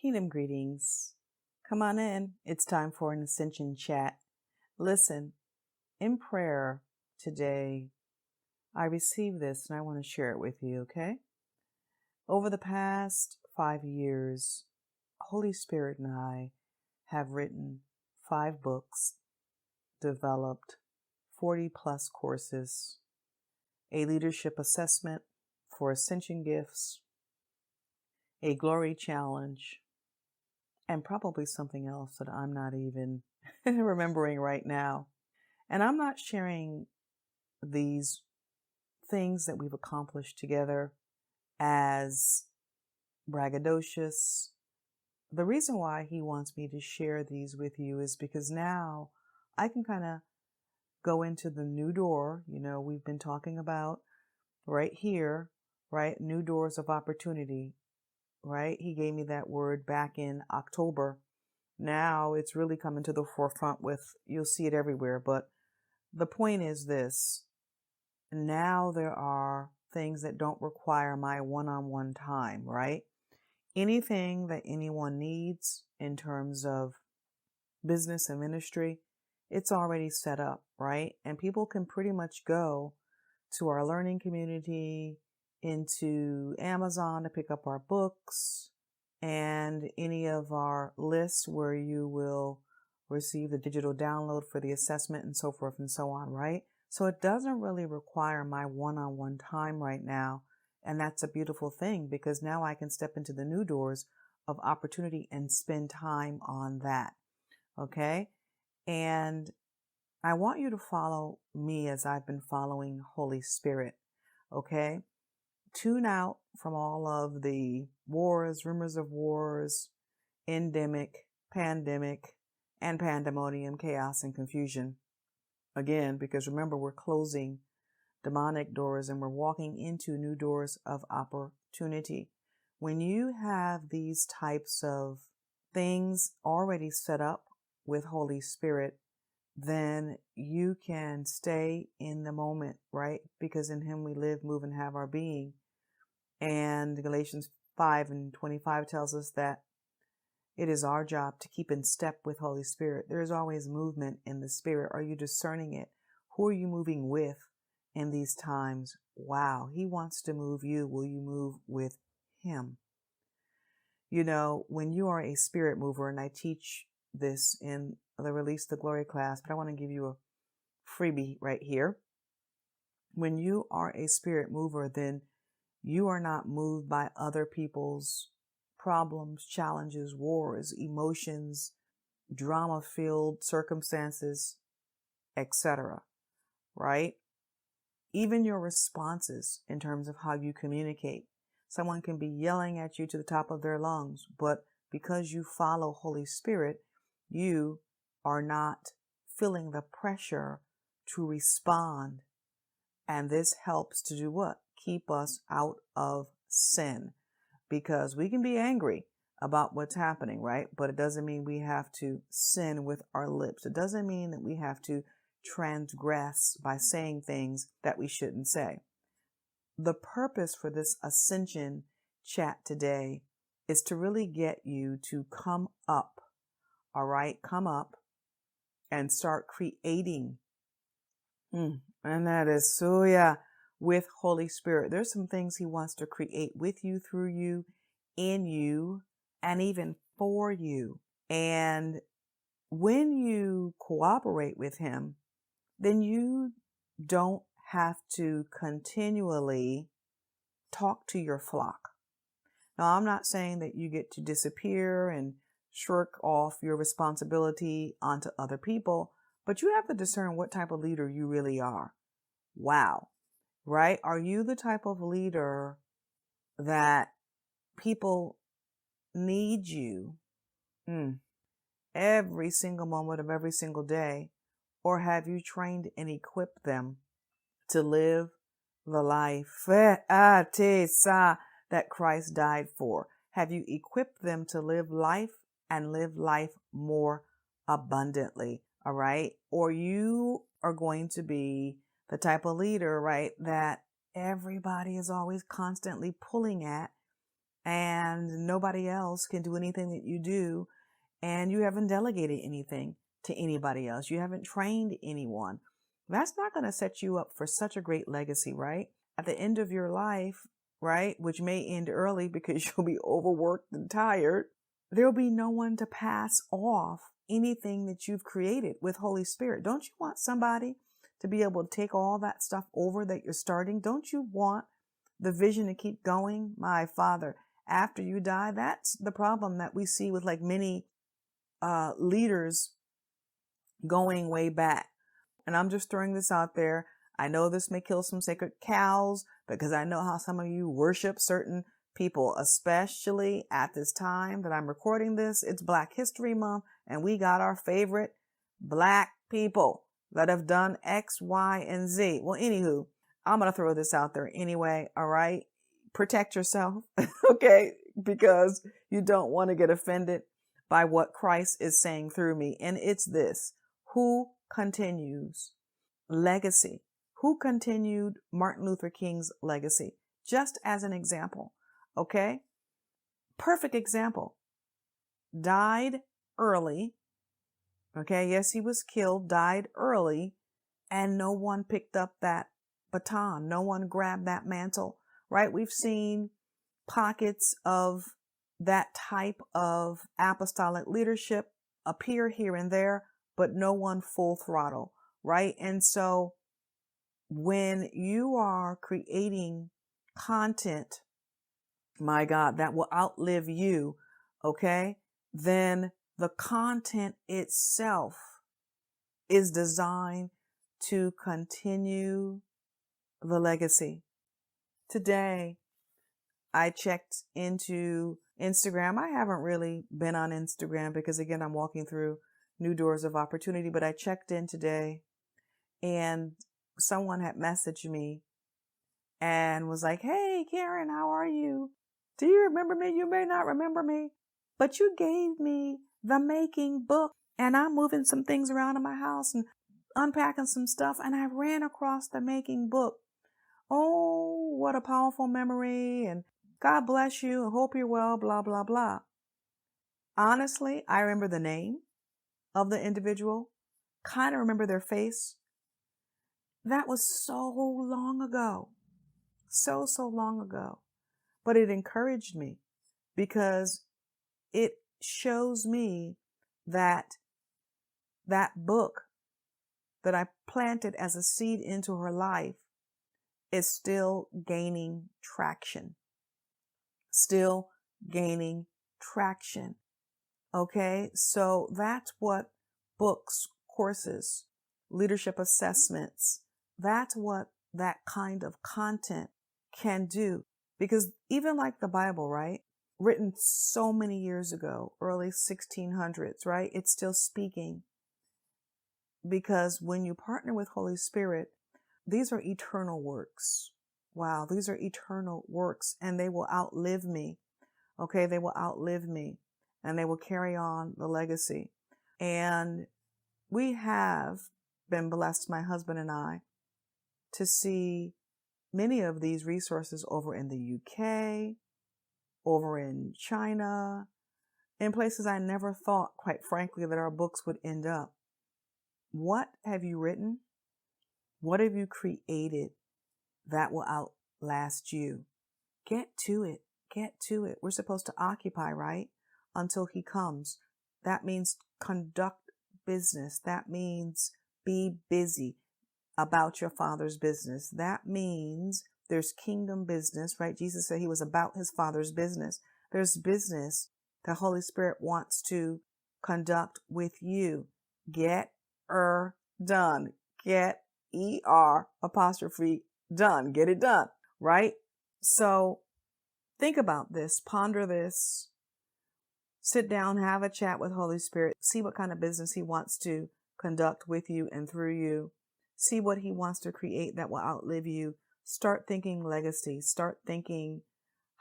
Kingdom greetings. Come on in. It's time for an Ascension Chat. Listen, in prayer today, I received this and I want to share it with you, okay? Over the past 5 years, Holy Spirit and I have written 5 books, developed 40 plus courses, a leadership assessment for Ascension gifts, a glory challenge, and probably something else that I'm not even remembering right now. And I'm not sharing these things that we've accomplished together as braggadocious. The reason why he wants me to share these with you is because now I can kind of go into the new door. You know, we've been talking about right here, right? New doors of opportunity, right? He gave me that word back in October. Now it's really coming to the forefront you'll see it everywhere. But the point is this: now there are things that don't require my one-on-one time, right? Anything that anyone needs in terms of business and ministry, it's already set up, right? And people can pretty much go to our learning community, into Amazon to pick up our books, and any of our lists where you will receive the digital download for the assessment and so forth and so on, right? So it doesn't really require my one-on-one time right now. And that's a beautiful thing because now I can step into the new doors of opportunity and spend time on that. Okay. And I want you to follow me as I've been following Holy Spirit. Okay. Tune out from all of the wars, rumors of wars, endemic, pandemic, and pandemonium, chaos, and confusion. Again, because remember, we're closing demonic doors and we're walking into new doors of opportunity. When you have these types of things already set up with Holy Spirit, then you can stay in the moment, right? Because in Him we live, move, and have our being. And Galatians 5:25 tells us that it is our job to keep in step with Holy Spirit. There is always movement in the Spirit. Are you discerning it? Who are you moving with in these times? Wow, He wants to move you. Will you move with Him? You know, when you are a spirit mover, and I teach this in the Release the Glory class, but I want to give you a freebie right here. When you are a spirit mover, then you are not moved by other people's problems, challenges, wars, emotions, drama-filled circumstances, etc., right? Even your responses in terms of how you communicate. Someone can be yelling at you to the top of their lungs, but because you follow Holy Spirit, you are not feeling the pressure to respond. And this helps to do what? Keep us out of sin. Because we can be angry about what's happening, right? But it doesn't mean we have to sin with our lips. It doesn't mean that we have to transgress by saying things that we shouldn't say. The purpose for this Ascension Chat today is to really get you to come up, all right? Come up and start creating. And that is Suya with Holy Spirit. There's some things He wants to create with you, through you, in you, and even for you. And when you cooperate with Him, then you don't have to continually talk to your flock. Now, I'm not saying that you get to disappear and shirk off your responsibility onto other people, but you have to discern what type of leader you really are. Wow. Right? Are you the type of leader that people need you every single moment of every single day? Or have you trained and equipped them to live the life that Christ died for? Have you equipped them to live life and live life more abundantly? All right. Or you are going to be the type of leader, right, that everybody is always constantly pulling at and nobody else can do anything that you do, and you haven't delegated anything to anybody else. You haven't trained anyone. That's not going to set you up for such a great legacy, right? At the end of your life, right, which may end early because you'll be overworked and tired, there'll be no one to pass off anything that you've created with Holy Spirit. Don't you want somebody to be able to take all that stuff over that you're starting? Don't you want the vision to keep going? My Father, after you die, that's the problem that we see with like many leaders going way back. And I'm just throwing this out there. I know this may kill some sacred cows because I know how some of you worship certain people, especially at this time that I'm recording this. It's Black History Month, and we got our favorite Black people that have done X, Y, and Z. Well, anywho, I'm going to throw this out there anyway. All right. Protect yourself. Okay. Because you don't want to get offended by what Christ is saying through me. And it's this: who continues legacy? Who continued Martin Luther King's legacy? Just as an example. Okay. Perfect example. Died early. Okay. Yes, he was killed, died early, and no one picked up that baton. No one grabbed that mantle, right? We've seen pockets of that type of apostolic leadership appear here and there, but no one full throttle, right? And so when you are creating content, my God, that will outlive you, okay, then the content itself is designed to continue the legacy. Today, I checked into Instagram. I haven't really been on Instagram because, again, I'm walking through new doors of opportunity, but I checked in today and someone had messaged me and was like, "Hey, Karen, how are you? Do you remember me? You may not remember me, but you gave me the making book, and I'm moving some things around in my house and unpacking some stuff, and I ran across the making book. Oh, what a powerful memory, and God bless you, and hope you're well, blah, blah, blah." Honestly, I remember the name of the individual, kind of remember their face. That was so long ago, so long ago. But it encouraged me because it shows me that that book that I planted as a seed into her life is still gaining traction. Still gaining traction. Okay, so that's what books, courses, leadership assessments, that's what that kind of content can do. Because even like the Bible, right? Written so many years ago, early 1600s, right? It's still speaking. Because when you partner with Holy Spirit, these are eternal works. Wow, these are eternal works, and they will outlive me. Okay, they will outlive me, and they will carry on the legacy. And we have been blessed, my husband and I, to see many of these resources over in the UK, over in China, in places I never thought, quite frankly, that our books would end up. What have you written? What have you created that will outlast you? Get to it. Get to it. We're supposed to occupy, right? Until he comes. That means conduct business. That means be busy about your Father's business. That means there's kingdom business, right? Jesus said he was about his Father's business. There's business the Holy Spirit wants to conduct with you. Get done. Get apostrophe done. Get it done, right? So think about this, ponder this, sit down, have a chat with Holy Spirit, see what kind of business he wants to conduct with you and through you. See what he wants to create that will outlive you. Start thinking legacy. Start thinking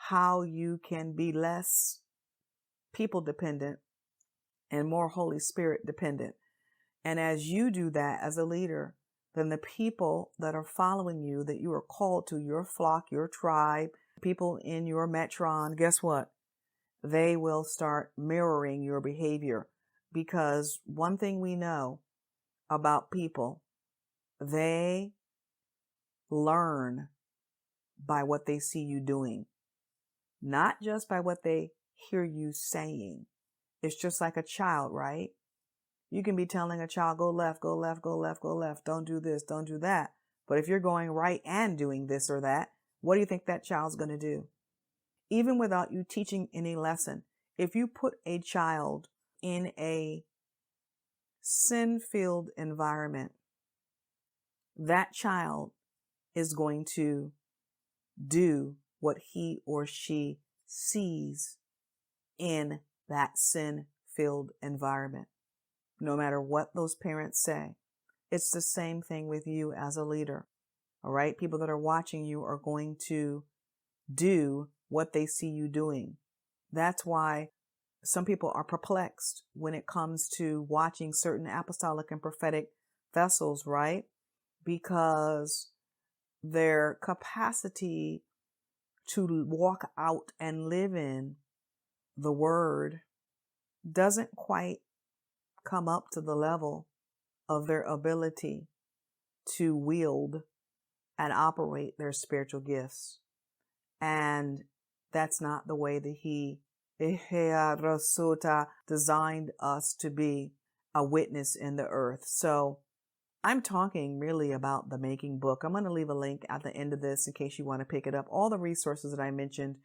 how you can be less people dependent and more Holy Spirit dependent. And as you do that as a leader, then the people that are following you, that you are called to, your flock, your tribe, people in your metron, guess what? They will start mirroring your behavior, because one thing we know about people, they learn by what they see you doing, not just by what they hear you saying. It's just like a child, right? You can be telling a child, go left, go left, go left, go left. Don't do this, don't do that. But if you're going right and doing this or that, what do you think that child's going to do? Even without you teaching any lesson, if you put a child in a sin-filled environment, that child is going to do what he or she sees in that sin-filled environment, no matter what those parents say. It's the same thing with you as a leader. All right. People that are watching you are going to do what they see you doing. That's why some people are perplexed when it comes to watching certain apostolic and prophetic vessels, right? Because their capacity to walk out and live in the word doesn't quite come up to the level of their ability to wield and operate their spiritual gifts. And that's not the way that he designed us to be a witness in the earth. So I'm talking really about the Making book. I'm going to leave a link at the end of this in case you want to pick it up. All the resources that I mentioned.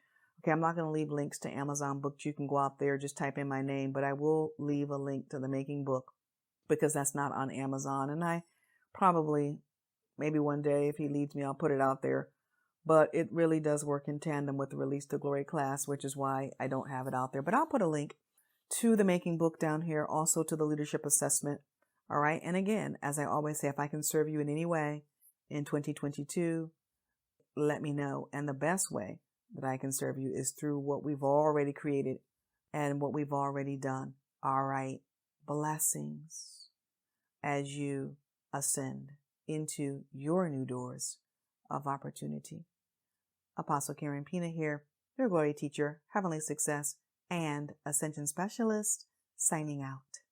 Okay, I'm not going to leave links to Amazon books. You can go out there, just type in my name, but I will leave a link to the Making book because that's not on Amazon. And I probably, maybe one day if he leads me, I'll put it out there. But it really does work in tandem with the Release to Glory class, which is why I don't have it out there. But I'll put a link to the Making book down here, also to the leadership assessment. All right. And again, as I always say, if I can serve you in any way in 2022, let me know. And the best way that I can serve you is through what we've already created and what we've already done. All right. Blessings as you ascend into your new doors of opportunity. Apostle Karen Pina here, your glory teacher, heavenly success, and ascension specialist, signing out.